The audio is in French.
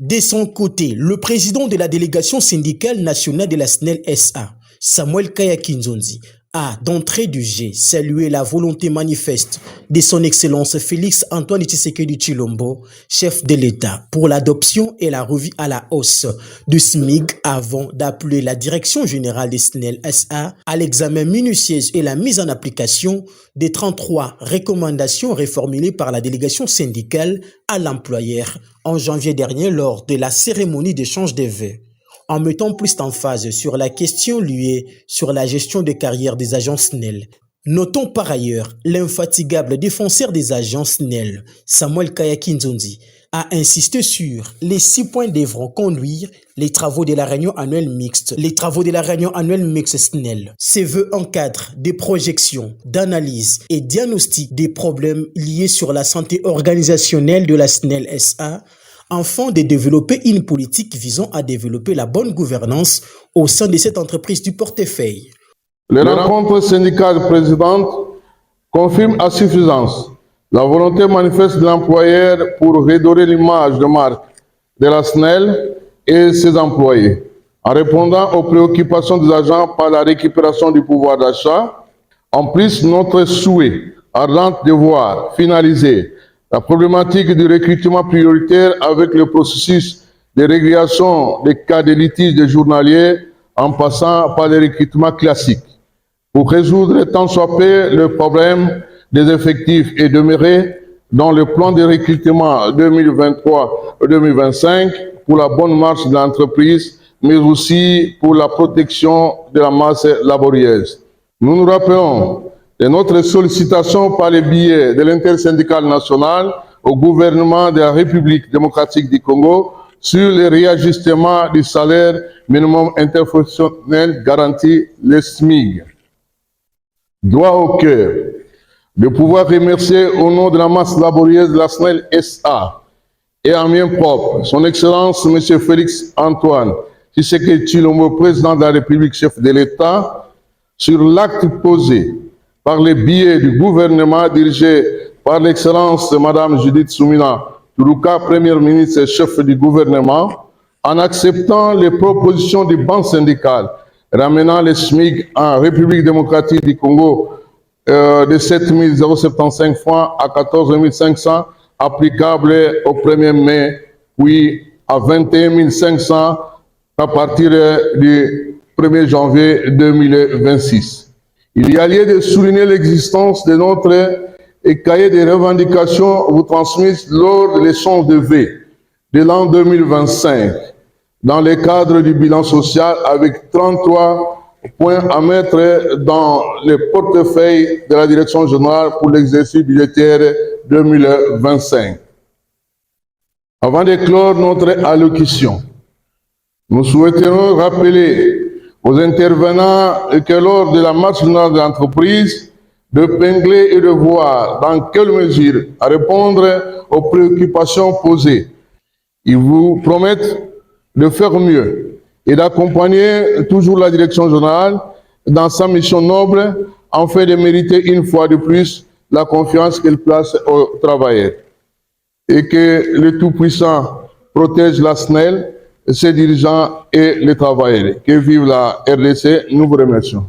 De son côté, le président de la délégation syndicale nationale de la SNEL SA, Samuel Kayaki Nzonzi, a, d'entrée du jeu, salué la volonté manifeste de son Excellence Félix Antoine Tshisekedi Tshilombo, chef de l'État, pour l'adoption et la revue à la hausse du SMIC avant d'appeler la direction générale des SNEL SA à l'examen minutieux et la mise en application des 33 recommandations reformulées par la délégation syndicale à l'employeur en janvier dernier lors de la cérémonie d'échange des vœux. En mettant plus d'emphase sur la question liée sur la gestion des carrières des agents SNEL. Notons par ailleurs l'infatigable défenseur des agents SNEL, Samuel Kayaki Nzonzi, a insisté sur les 6 points devront conduire les travaux de la réunion annuelle mixte. Les travaux de la réunion annuelle mixte SNEL. Ces vœux encadrent des projections, d'analyse et diagnostic des problèmes liés sur la santé organisationnelle de la SNEL SA, afin de développer une politique visant à développer la bonne gouvernance au sein de cette entreprise du portefeuille. Les rencontres syndicales précédentes confirment à suffisance la volonté manifeste de l'employeur pour redorer l'image de marque de la SNEL et ses employés, en répondant aux préoccupations des agents par la récupération du pouvoir d'achat. En plus, notre souhait ardent de voir finaliser la problématique du recrutement prioritaire avec le processus de régulation des cas de litige des journaliers en passant par les recrutements classiques. Pour résoudre tant soit peu le problème des effectifs et demeurer dans le plan de recrutement 2023-2025 pour la bonne marche de l'entreprise, mais aussi pour la protection de la masse laborieuse. Nous nous rappelons de notre sollicitation par le biais de l'intersyndicale nationale au gouvernement de la République démocratique du Congo sur le réajustement du salaire minimum interprofessionnel garanti, le SMIG. Droit au cœur de pouvoir remercier au nom de la masse laborieuse de la SNEL SA et en mien propre, son Excellence M. Félix Antoine Tshisekedi Tshilombo, président de la République, chef de l'État, sur l'acte posé par le biais du gouvernement dirigé par l'Excellence Mme Judith Soumina Toulouka, Première ministre et chef du gouvernement, en acceptant les propositions du banc syndical ramenant le SMIC en République démocratique du Congo de 7 075 francs à 14 500, applicable au 1er mai, puis à 21 500 à partir du 1er janvier 2026. Il y a lieu de souligner l'existence de notre cahier de revendications vous transmises lors de l'échange de vœux de l'an 2025, dans le cadre du bilan social avec 33 points à mettre dans le portefeuille de la Direction générale pour l'exercice budgétaire 2025. Avant de clore notre allocution, nous souhaiterons rappeler aux intervenants que lors de la marche générale de l'entreprise, de pingler et de voir dans quelle mesure à répondre aux préoccupations posées. Ils vous promettent de faire mieux et d'accompagner toujours la direction générale dans sa mission noble afin de mériter une fois de plus la confiance qu'elle place aux travailleurs. Et que le Tout-Puissant protège la SNEL, ses dirigeants et les travailleurs. Que vive la RDC, nous vous remercions.